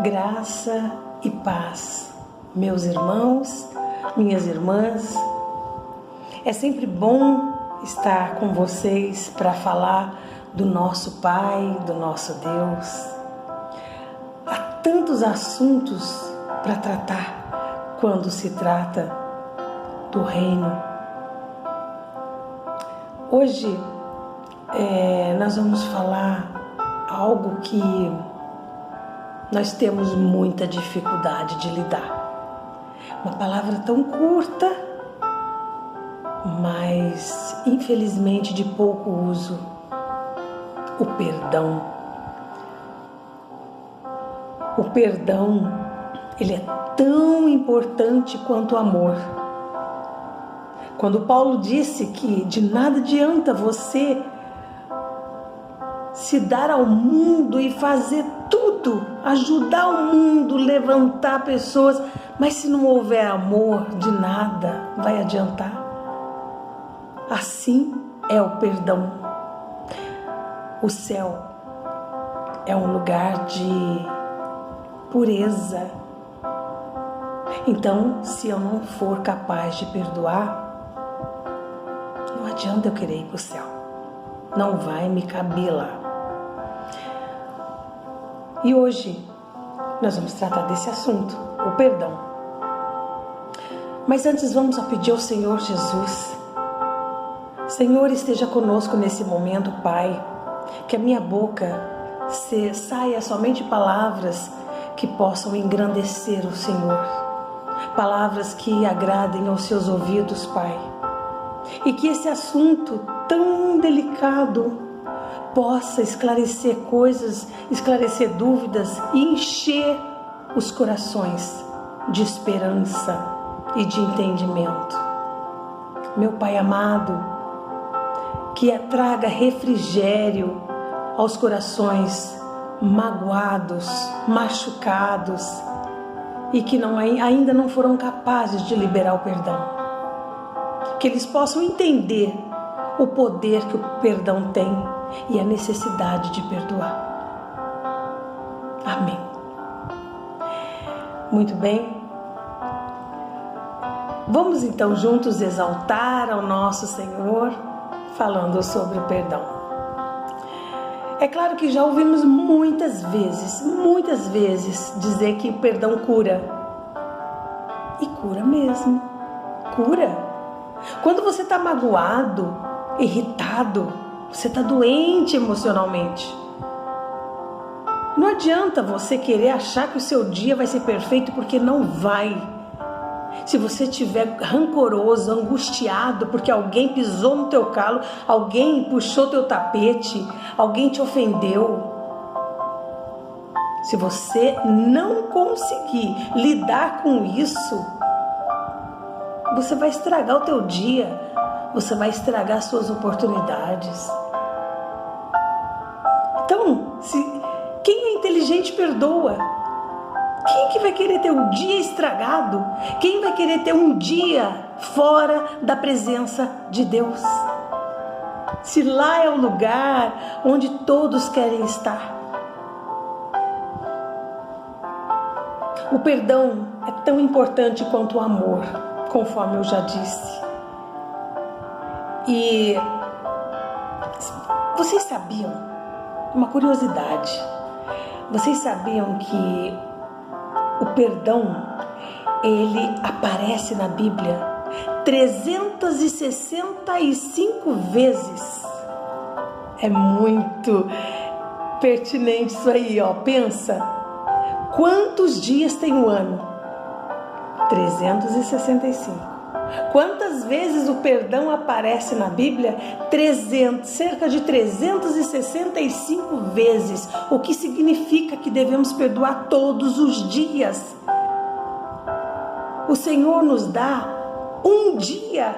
Graça e paz, meus irmãos, minhas irmãs. É sempre bom estar com vocês para falar do nosso Pai, do nosso Deus. Há tantos assuntos para tratar quando se trata do reino. Hoje nós vamos falar algo que nós temos muita dificuldade de lidar. Uma palavra tão curta, mas infelizmente de pouco uso. O perdão. O perdão, ele é tão importante quanto o amor. Quando Paulo disse que de nada adianta você se dar ao mundo e fazer tudo, ajudar o mundo, levantar pessoas, mas se não houver amor, de nada vai adiantar. Assim é o perdão. O céu é um lugar de pureza. Então, se eu não for capaz de perdoar, não adianta eu querer ir para o céu. Não vai me caber lá. E hoje nós vamos tratar desse assunto, o perdão. Mas antes vamos pedir ao Senhor Jesus. Senhor, esteja conosco nesse momento, Pai. Que a minha boca saia somente palavras que possam engrandecer o Senhor. Palavras que agradem aos seus ouvidos, Pai. E que esse assunto tão delicado possa esclarecer coisas, esclarecer dúvidas e encher os corações de esperança e de entendimento. Meu Pai amado, que traga refrigério aos corações magoados, machucados e que ainda não foram capazes de liberar o perdão. Que eles possam entender o poder que o perdão tem e a necessidade de perdoar. Amém. Muito bem. Vamos então juntos exaltar ao nosso Senhor, falando sobre o perdão. É claro que já ouvimos muitas vezes dizer que o perdão cura. E cura mesmo. Cura. Quando você está magoado, irritado, você está doente emocionalmente. Não adianta você querer achar que o seu dia vai ser perfeito, porque não vai. Se você estiver rancoroso, angustiado, porque alguém pisou no teu calo, alguém puxou teu tapete, alguém te ofendeu. Se você não conseguir lidar com isso, você vai estragar o teu dia. Você vai estragar suas oportunidades. Então, quem é inteligente perdoa. Quem que vai querer ter um dia estragado? Quem vai querer ter um dia fora da presença de Deus? Se lá é o lugar onde todos querem estar. O perdão é tão importante quanto o amor, conforme eu já disse. E vocês sabiam, uma curiosidade, vocês sabiam que o perdão, ele aparece na Bíblia 365 vezes. É muito pertinente isso aí, ó. Pensa, quantos dias tem o ano? 365. Quantas vezes o perdão aparece na Bíblia? Cerca de 365 vezes, o que significa que devemos perdoar todos os dias. O Senhor nos dá um dia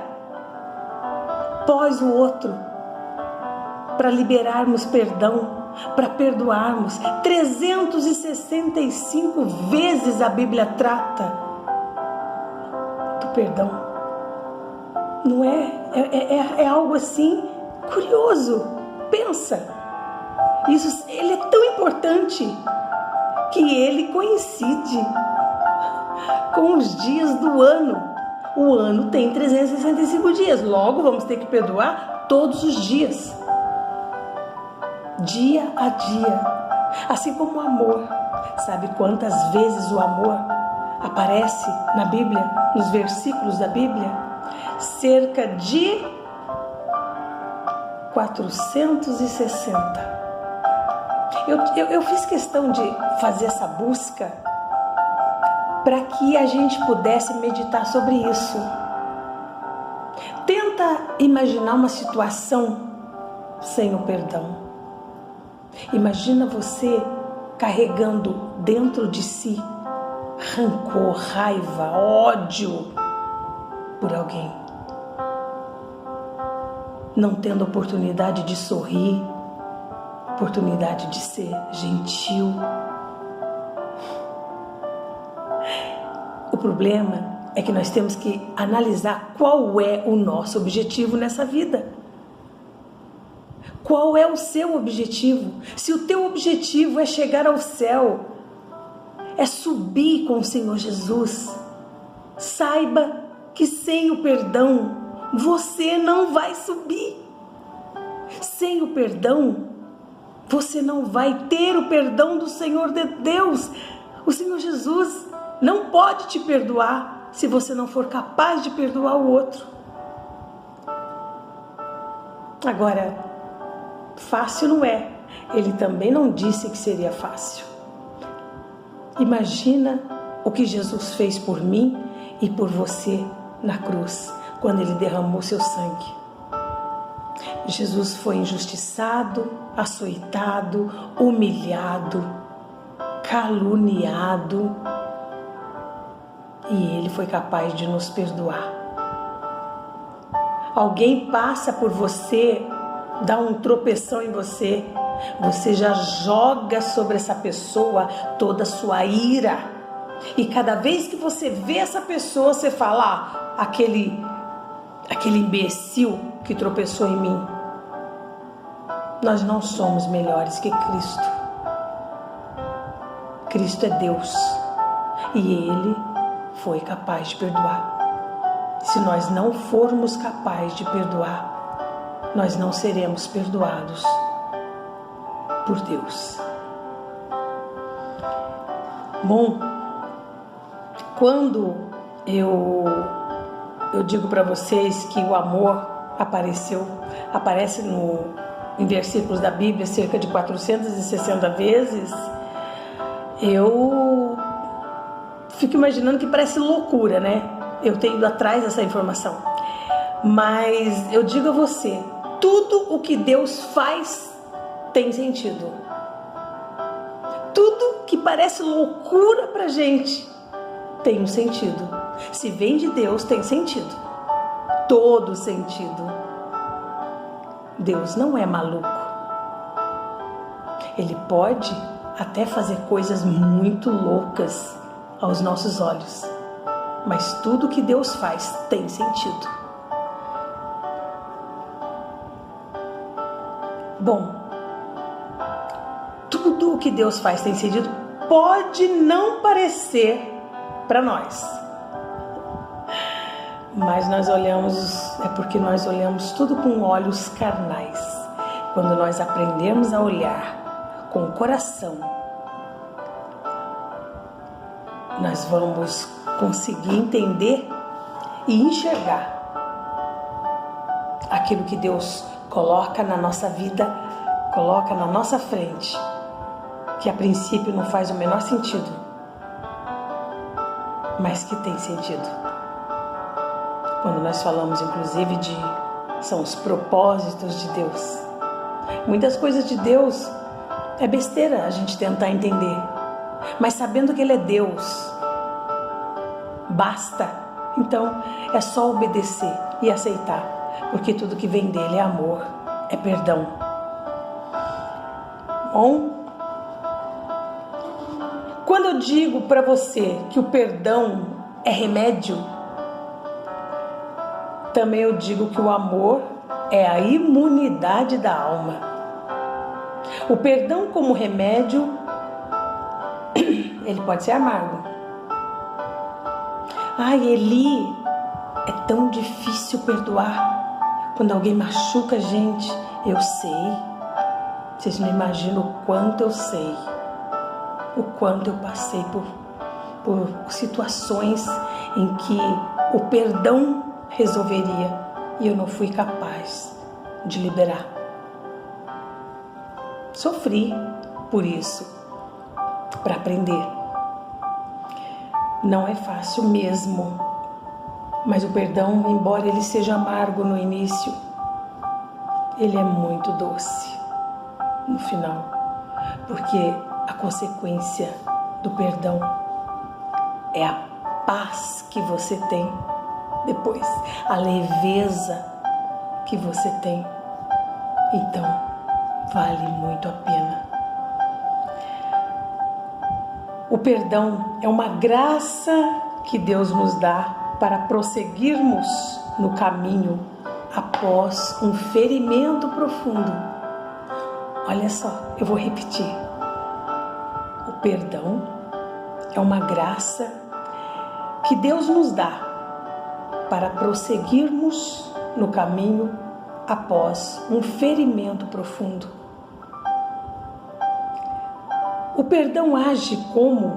após o outro para liberarmos perdão, para perdoarmos. 365 vezes a Bíblia trata do perdão. Não é? É algo assim curioso. Pensa. Ele é tão importante que ele coincide com os dias do ano. O ano tem 365 dias, logo vamos ter que perdoar todos os dias, dia a dia. Assim como o amor. Sabe quantas vezes o amor aparece na Bíblia, nos versículos da Bíblia? Cerca de 460. Eu fiz questão de fazer essa busca para que a gente pudesse meditar sobre isso. Tenta imaginar uma situação sem o perdão. Imagina você carregando dentro de si rancor, raiva, ódio por alguém, não tendo oportunidade de sorrir, oportunidade de ser gentil. O problema é que nós temos que analisar qual é o nosso objetivo nessa vida. Qual é o seu objetivo? Se o teu objetivo é chegar ao céu, é subir com o Senhor Jesus, saiba que sem o perdão você não vai subir. Sem o perdão você não vai ter o perdão do Senhor de Deus. O Senhor Jesus não pode te perdoar se você não for capaz de perdoar o outro. Agora, fácil não é. Ele também não disse que seria fácil. Imagina o que Jesus fez por mim e por você na cruz, quando ele derramou seu sangue. Jesus foi injustiçado, açoitado, humilhado, caluniado, e ele foi capaz de nos perdoar. Alguém passa por você, dá um tropeção em você, você já joga sobre essa pessoa toda a sua ira. E cada vez que você vê essa pessoa, você fala: aquele imbecil que tropeçou em mim. Nós não somos melhores que Cristo. Cristo é Deus e Ele foi capaz de perdoar. Se nós não formos capazes de perdoar, nós não seremos perdoados por Deus. Bom, quando eu digo para vocês que o amor aparece em versículos da Bíblia cerca de 460 vezes, eu fico imaginando que parece loucura, né? Eu tenho ido atrás dessa informação. Mas eu digo a você, tudo o que Deus faz tem sentido. Tudo que parece loucura pra gente tem um sentido. Se vem de Deus, tem sentido. Todo sentido. Deus não é maluco. Ele pode até fazer coisas muito loucas aos nossos olhos, mas tudo que Deus faz tem sentido. Bom, tudo o que Deus faz tem sentido. Pode não parecer para nós, mas nós olhamos, é porque nós olhamos tudo com olhos carnais. Quando nós aprendemos a olhar com o coração, nós vamos conseguir entender e enxergar aquilo que Deus coloca na nossa vida, coloca na nossa frente, que a princípio não faz o menor sentido, mas que tem sentido. Quando nós falamos inclusive são os propósitos de Deus. Muitas coisas de Deus é besteira a gente tentar entender, mas sabendo que Ele é Deus, basta. Então é só obedecer e aceitar, porque tudo que vem dele é amor, é perdão. Bom, quando eu digo para você que o perdão é remédio, também eu digo que o amor é a imunidade da alma. O perdão como remédio ele pode ser amargo. Ai, Eli, é tão difícil perdoar quando alguém machuca a gente. Eu sei. Vocês não imaginam o quanto eu sei. O quanto eu passei por situações em que o perdão resolveria e eu não fui capaz de liberar. Sofri por isso, para aprender. Não é fácil mesmo, mas o perdão, embora ele seja amargo no início, ele é muito doce no final, porque a consequência do perdão é a paz que você tem depois, a leveza que você tem. Então, vale muito a pena. O perdão é uma graça que Deus nos dá para prosseguirmos no caminho após um ferimento profundo. Olha só, eu vou repetir. O perdão é uma graça que Deus nos dá para prosseguirmos no caminho após um ferimento profundo. O perdão age como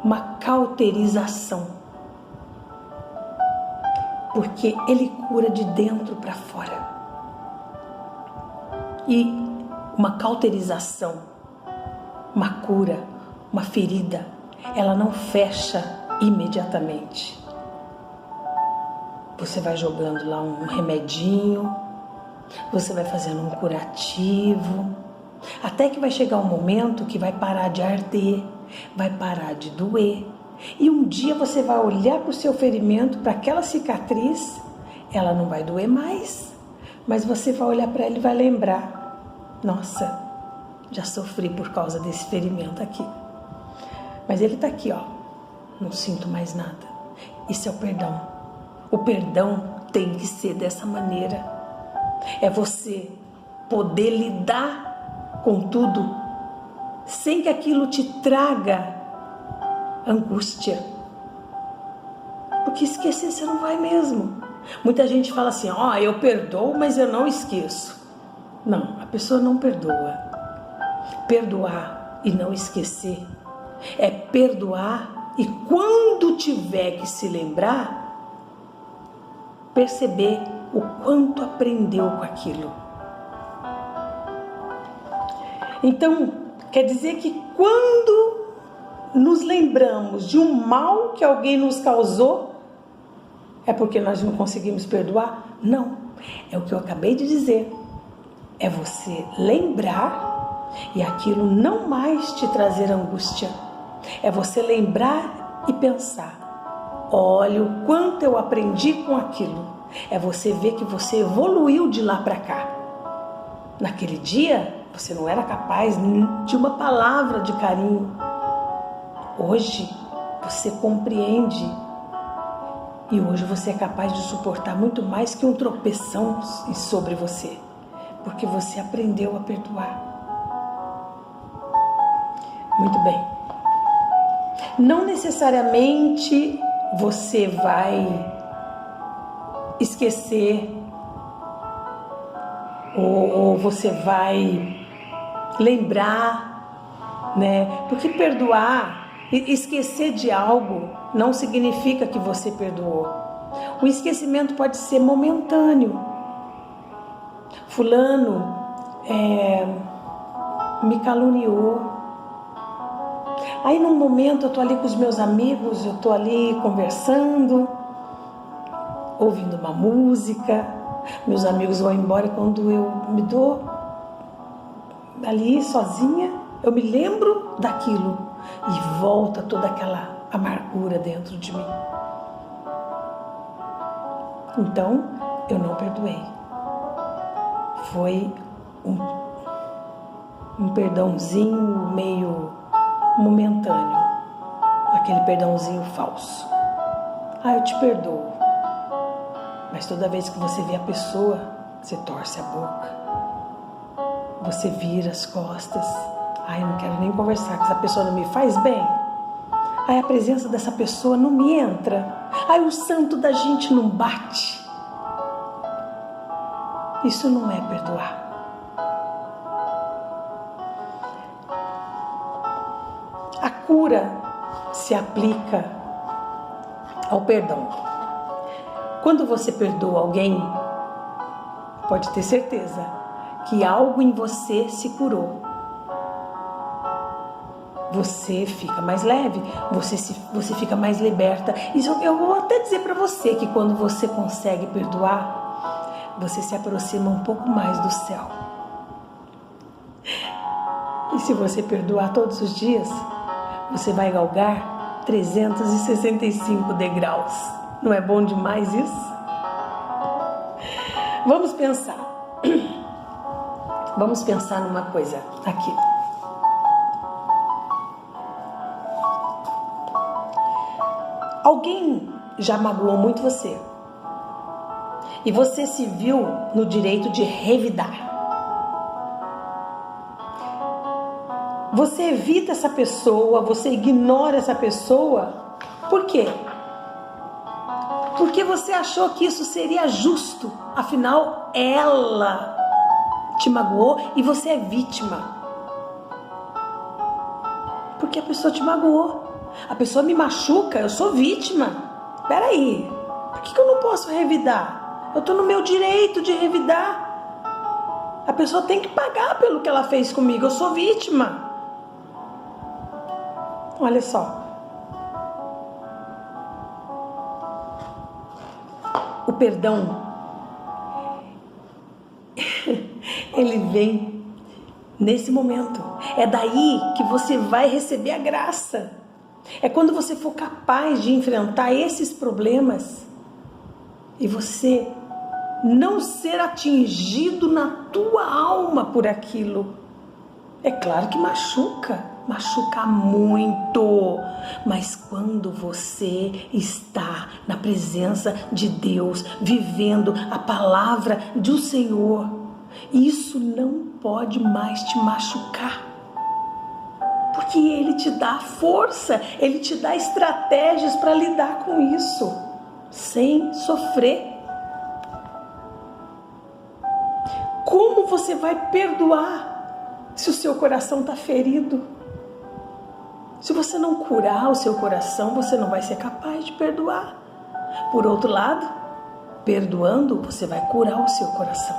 uma cauterização, porque ele cura de dentro para fora. E uma cauterização, uma cura, uma ferida, ela não fecha imediatamente. Você vai jogando lá um remedinho, você vai fazendo um curativo, até que vai chegar um momento que vai parar de arder, vai parar de doer. E um dia você vai olhar para o seu ferimento, para aquela cicatriz, ela não vai doer mais, mas você vai olhar para ela e vai lembrar: nossa, já sofri por causa desse ferimento aqui. Mas ele está aqui, ó, não sinto mais nada. Isso é o perdão. O perdão tem que ser dessa maneira. É você poder lidar com tudo sem que aquilo te traga angústia. Porque esquecer você não vai mesmo. Muita gente fala assim: ó, eu perdoo, mas eu não esqueço. Não, a pessoa não perdoa. Perdoar e não esquecer é perdoar e quando tiver que se lembrar, perceber o quanto aprendeu com aquilo. Então, quer dizer que quando nos lembramos de um mal que alguém nos causou, é porque nós não conseguimos perdoar? Não, é o que eu acabei de dizer. É você lembrar e aquilo não mais te trazer angústia. É você lembrar e pensar: olha o quanto eu aprendi com aquilo. É você ver que você evoluiu de lá para cá. Naquele dia, você não era capaz de uma palavra de carinho. Hoje, você compreende. E hoje você é capaz de suportar muito mais que um tropeção sobre você. Porque você aprendeu a perdoar. Muito bem. Não necessariamente você vai esquecer ou você vai lembrar, né? Porque perdoar, esquecer de algo não significa que você perdoou. O esquecimento pode ser momentâneo. Fulano me caluniou. Aí num momento eu tô ali com os meus amigos, eu tô ali conversando, ouvindo uma música, meus amigos vão embora. Quando eu me dou ali sozinha, eu me lembro daquilo e volta toda aquela amargura dentro de mim. Então, eu não perdoei. Foi um perdãozinho meio momentâneo, aquele perdãozinho falso. Eu te perdoo. Mas toda vez que você vê a pessoa, você torce a boca, você vira as costas. Eu não quero nem conversar, que essa pessoa não me faz bem. Ai, a presença dessa pessoa não me entra. Ai, o santo da gente não bate. Isso não é perdoar. A cura se aplica ao perdão. Quando você perdoa alguém, pode ter certeza que algo em você se curou. Você fica mais leve, você fica mais liberta. Isso eu vou até dizer para você que quando você consegue perdoar, você se aproxima um pouco mais do céu. E se você perdoar todos os dias, você vai galgar 365 degraus. Não é bom demais isso? Vamos pensar. Vamos pensar numa coisa aqui. Alguém já magoou muito você e você se viu no direito de revidar. Você evita essa pessoa, você ignora essa pessoa. Por quê? Porque você achou que isso seria justo. Afinal, ela te magoou e você é vítima. Porque a pessoa te magoou. A pessoa me machuca, eu sou vítima. Peraí, por que eu não posso revidar? Eu estou no meu direito de revidar. A pessoa tem que pagar pelo que ela fez comigo, eu sou vítima. Olha só. O perdão, ele vem nesse momento. É daí que você vai receber a graça. É quando você for capaz de enfrentar esses problemas e você não ser atingido na tua alma por aquilo. É claro que machuca muito, mas quando você está na presença de Deus, vivendo a palavra do Senhor, isso não pode mais te machucar. Porque Ele te dá força, Ele te dá estratégias para lidar com isso, sem sofrer. Como você vai perdoar se o seu coração está ferido? Se você não curar o seu coração, você não vai ser capaz de perdoar. Por outro lado, perdoando, você vai curar o seu coração.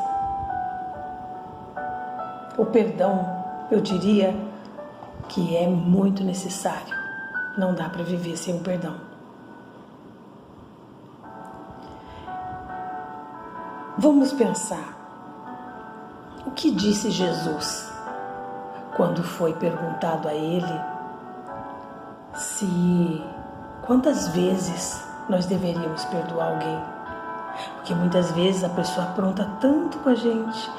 O perdão, eu diria, que é muito necessário. Não dá para viver sem o perdão. Vamos pensar. O que disse Jesus quando foi perguntado a Ele quantas vezes nós deveríamos perdoar alguém? Porque muitas vezes a pessoa apronta tanto com a gente.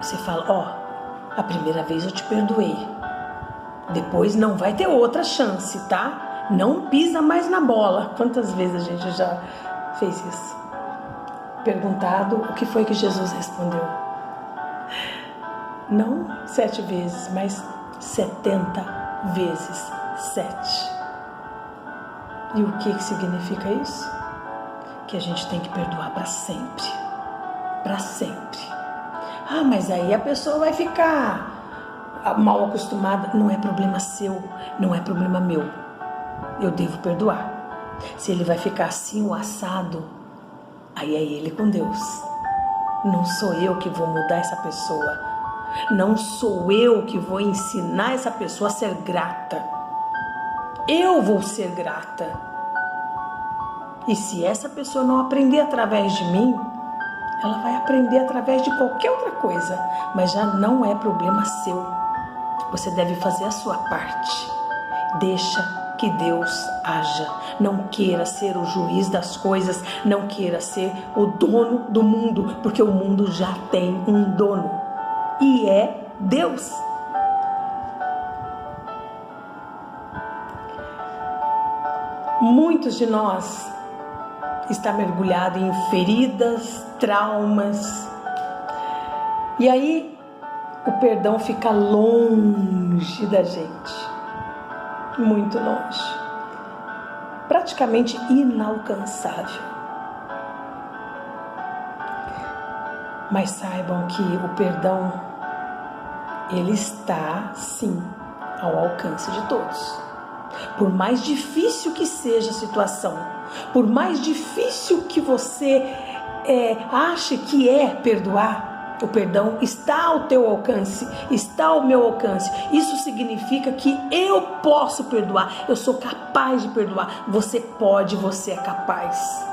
Você fala, a primeira vez eu te perdoei. Depois não vai ter outra chance, tá? Não pisa mais na bola. Quantas vezes a gente já fez isso? Perguntado, o que foi que Jesus respondeu? Não 7 vezes, mas 70 vezes 7. E o que significa isso? Que a gente tem que perdoar para sempre. Para sempre. Mas aí a pessoa vai ficar mal acostumada. Não é problema seu, não é problema meu. Eu devo perdoar. Se ele vai ficar assim, o assado, aí é ele com Deus. Não sou eu que vou mudar essa pessoa. Não sou eu que vou ensinar essa pessoa a ser grata. Eu vou ser grata. E se essa pessoa não aprender através de mim, ela vai aprender através de qualquer outra coisa. Mas já não é problema seu. Você deve fazer a sua parte. Deixa que Deus haja. Não queira ser o juiz das coisas. Não queira ser o dono do mundo. Porque o mundo já tem um dono. E é Deus. Muitos de nós estão mergulhados em feridas, traumas. E aí o perdão fica longe da gente. Muito longe. praticamente inalcançável. Mas saibam que o perdão, ele está, sim, ao alcance de todos. Por mais difícil que seja a situação, por mais difícil que você ache que é perdoar, o perdão está ao teu alcance, está ao meu alcance. Isso significa que eu posso perdoar, eu sou capaz de perdoar. Você pode, você é capaz.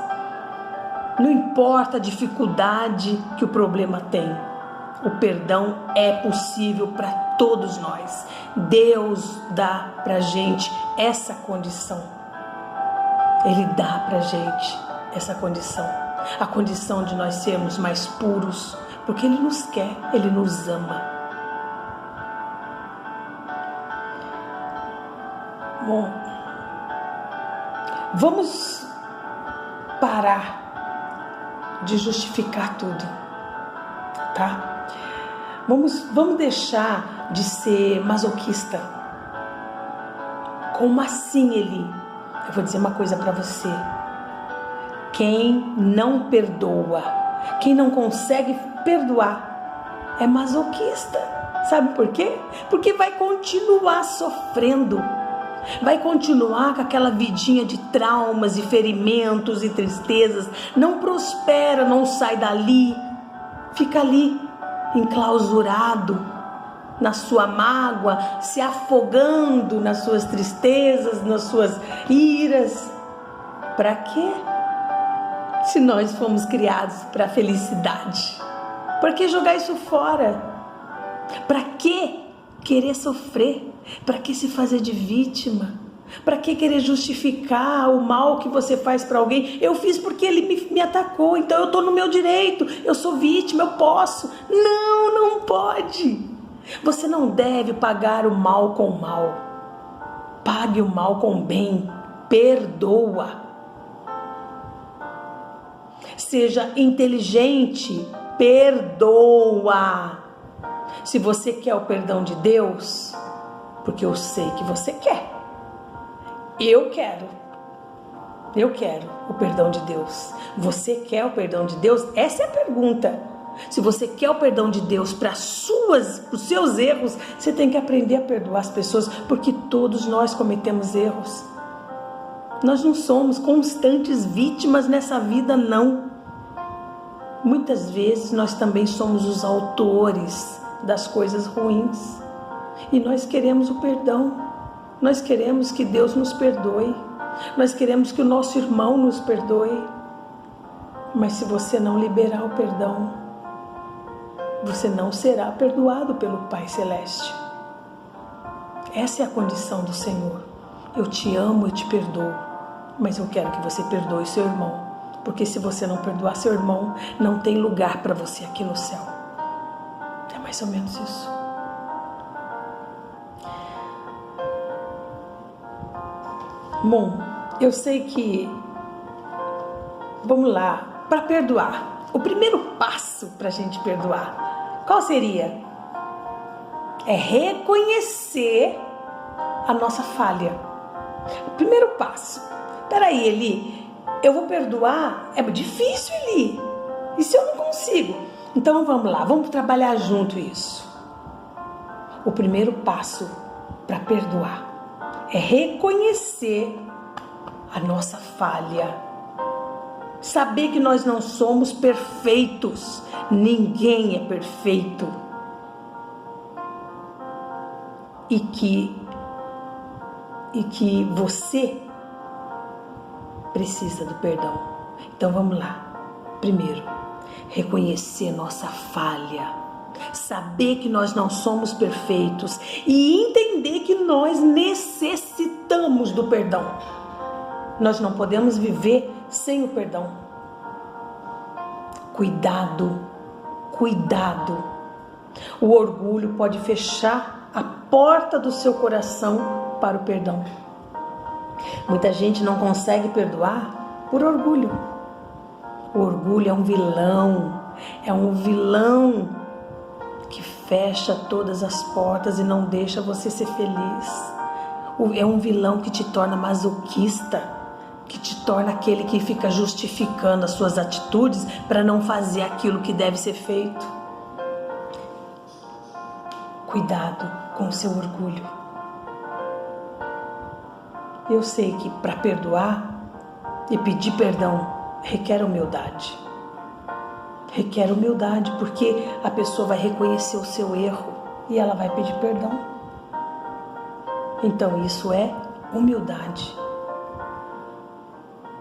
Não importa a dificuldade que o problema tem, o perdão é possível para todos nós. Deus dá pra gente essa condição. Ele dá pra gente essa condição. A condição de nós sermos mais puros, porque Ele nos quer, Ele nos ama. Bom, vamos parar de justificar tudo, tá? Vamos deixar de ser masoquista. Como assim, Eli? Eu vou dizer uma coisa para você. Quem não perdoa, quem não consegue perdoar, é masoquista. Sabe por quê? Porque vai continuar sofrendo. Vai continuar com aquela vidinha de traumas e ferimentos e tristezas. Não prospera, não sai dali. Fica ali, enclausurado na sua mágoa, se afogando nas suas tristezas, nas suas iras. Para quê? Se nós fomos criados para a felicidade, por que jogar isso fora? Para que querer sofrer? Para que se fazer de vítima? Para que querer justificar o mal que você faz para alguém? Eu fiz porque ele me atacou, então eu estou no meu direito, eu sou vítima, eu posso. Não, não pode. Você não deve pagar o mal com o mal. Pague o mal com o bem. Perdoa. Seja inteligente. Perdoa. Se você quer o perdão de Deus, porque eu sei que você quer. Eu quero o perdão de Deus. Você quer o perdão de Deus? Essa é a pergunta. Se você quer o perdão de Deus para os seus erros, você tem que aprender a perdoar as pessoas, porque todos nós cometemos erros. Nós não somos constantes vítimas nessa vida, não. Muitas vezes nós também somos os autores das coisas ruins. E nós queremos o perdão. Nós queremos que Deus nos perdoe. Nós queremos que o nosso irmão nos perdoe. Mas se você não liberar o perdão, você não será perdoado pelo Pai Celeste. Essa é a condição do Senhor. Eu te amo e te perdoo, mas eu quero que você perdoe seu irmão. Porque se você não perdoar seu irmão, não tem lugar para você aqui no céu. É mais ou menos isso. Bom, eu sei que, vamos lá, para perdoar, o primeiro passo para a gente perdoar, qual seria? É reconhecer a nossa falha. O primeiro passo. Peraí, Eli, eu vou perdoar? É difícil, Eli. E se eu não consigo? Então vamos lá, vamos trabalhar junto isso. O primeiro passo para perdoar é reconhecer a nossa falha. Saber que nós não somos perfeitos. Ninguém é perfeito. E que você precisa do perdão. Então vamos lá. Primeiro, reconhecer nossa falha. Saber que nós não somos perfeitos e entender que nós necessitamos do perdão. Nós não podemos viver sem o perdão. Cuidado, cuidado. O orgulho pode fechar a porta do seu coração para o perdão. Muita gente não consegue perdoar por orgulho. O orgulho é um vilão que fecha todas as portas e não deixa você ser feliz. É um vilão que te torna masoquista. que te torna aquele que fica justificando as suas atitudes para não fazer aquilo que deve ser feito. Cuidado com o seu orgulho. Eu sei que para perdoar e pedir perdão requer humildade. Requer humildade, porque a pessoa vai reconhecer o seu erro e ela vai pedir perdão. Então isso é humildade.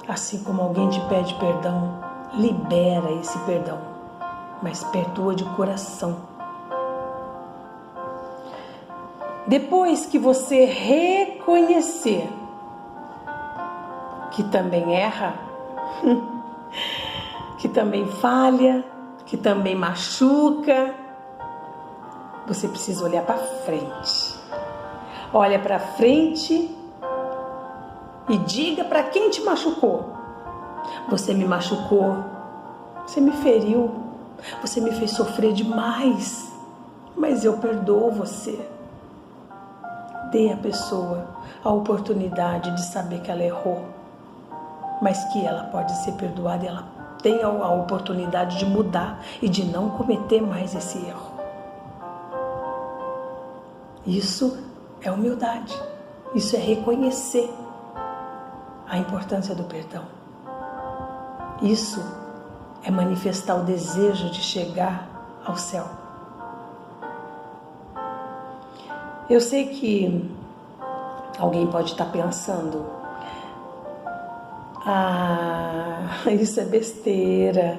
Assim como alguém te pede perdão, libera esse perdão, mas perdoa de coração. Depois que você reconhecer que também erra, que também falha, que também machuca, você precisa olhar para frente. Olha para frente e diga para quem te machucou: você me machucou, você me feriu, você me fez sofrer demais, mas eu perdoo você. Dê à pessoa a oportunidade de saber que ela errou, mas que ela pode ser perdoada e ela tem a oportunidade de mudar e de não cometer mais esse erro. Isso é humildade, isso é reconhecer a importância do perdão. Isso é manifestar o desejo de chegar ao céu. Eu sei que alguém pode estar pensando: isso é besteira,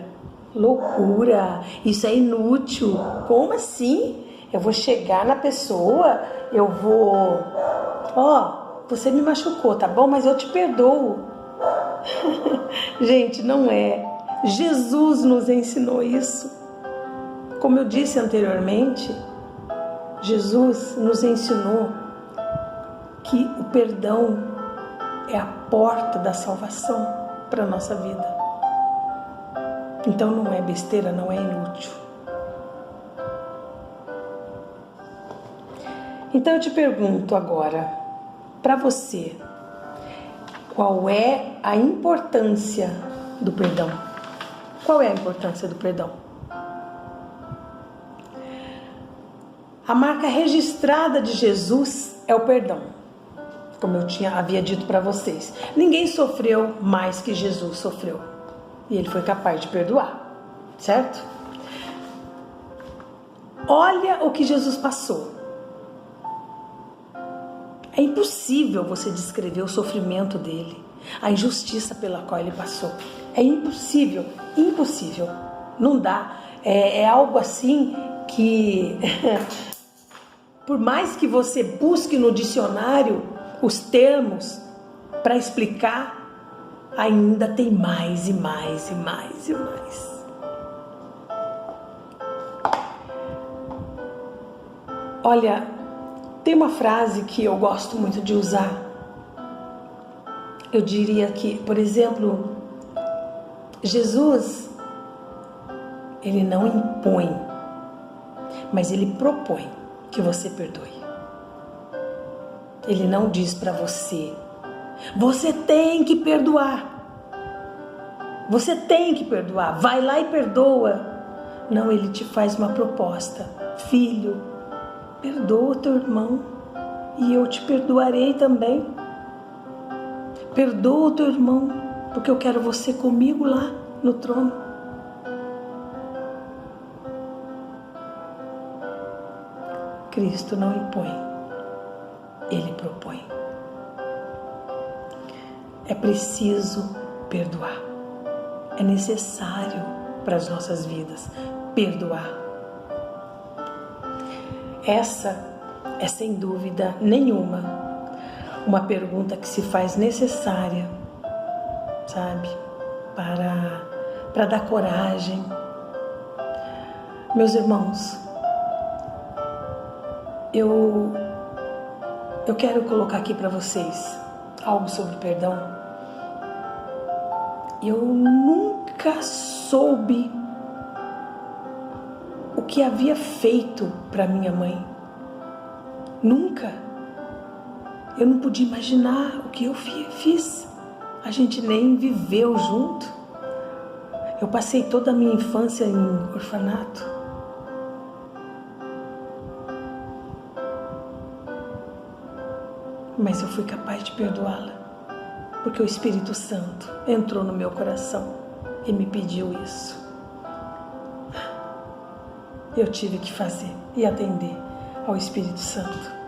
loucura, isso é inútil. Como assim? Eu vou chegar na pessoa, eu vou... você me machucou, tá bom? Mas eu te perdoo. Gente, não é. Jesus nos ensinou isso. Como eu disse anteriormente, Jesus nos ensinou que o perdão é a porta da salvação para a nossa vida. Então não é besteira, não é inútil. Então eu te pergunto agora, para você, qual é a importância do perdão? Qual é a importância do perdão? A marca registrada de Jesus é o perdão. Como eu havia dito para vocês, ninguém sofreu mais que Jesus sofreu. E ele foi capaz de perdoar, certo? Olha o que Jesus passou. É impossível você descrever o sofrimento dele, a injustiça pela qual ele passou. É impossível, impossível. Não dá. É algo assim que, por mais que você busque no dicionário os termos para explicar, ainda tem mais e mais e mais e mais. Olha, tem uma frase que eu gosto muito de usar. Eu diria que, por exemplo, Jesus, ele não impõe, mas ele propõe que você perdoe. Ele não diz para você: você tem que perdoar. Você tem que perdoar. Vai lá e perdoa. Não, ele te faz uma proposta: filho, perdoa teu irmão e eu te perdoarei também. Perdoa o teu irmão, porque eu quero você comigo lá no trono. Cristo não impõe, ele propõe. É preciso perdoar. É necessário para as nossas vidas perdoar. Essa é, sem dúvida nenhuma, uma pergunta que se faz necessária, sabe? Para dar coragem. Meus irmãos, eu quero colocar aqui para vocês algo sobre perdão. Eu nunca soube o que havia feito para minha mãe. Nunca. Eu não podia imaginar o que eu fiz. A gente nem viveu junto. Eu passei toda a minha infância em orfanato. Mas eu fui capaz de perdoá-la, porque o Espírito Santo entrou no meu coração e me pediu isso. Eu tive que fazer e atender ao Espírito Santo.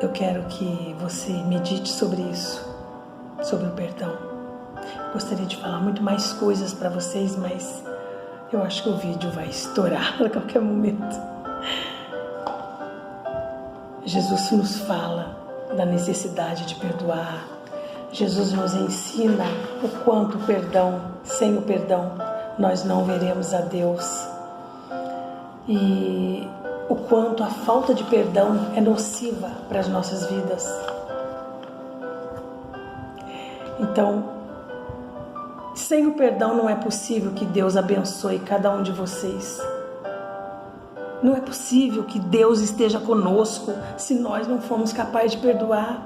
Eu quero que você medite sobre isso, sobre o perdão. Gostaria de falar muito mais coisas para vocês, mas eu acho que o vídeo vai estourar a qualquer momento. Jesus nos fala da necessidade de perdoar. Jesus nos ensina o quanto o perdão, sem o perdão, nós não veremos a Deus. E o quanto a falta de perdão é nociva para as nossas vidas. Então, sem o perdão não é possível que Deus abençoe cada um de vocês. Não é possível que Deus esteja conosco se nós não formos capazes de perdoar.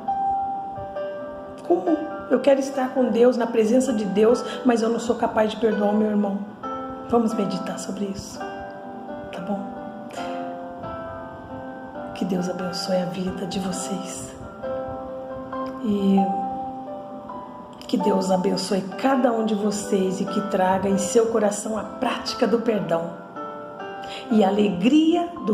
Como eu quero estar com Deus, na presença de Deus, mas eu não sou capaz de perdoar o meu irmão? Vamos meditar sobre isso, tá bom? Que Deus abençoe a vida de vocês. E que Deus abençoe cada um de vocês e que traga em seu coração a prática do perdão e a alegria do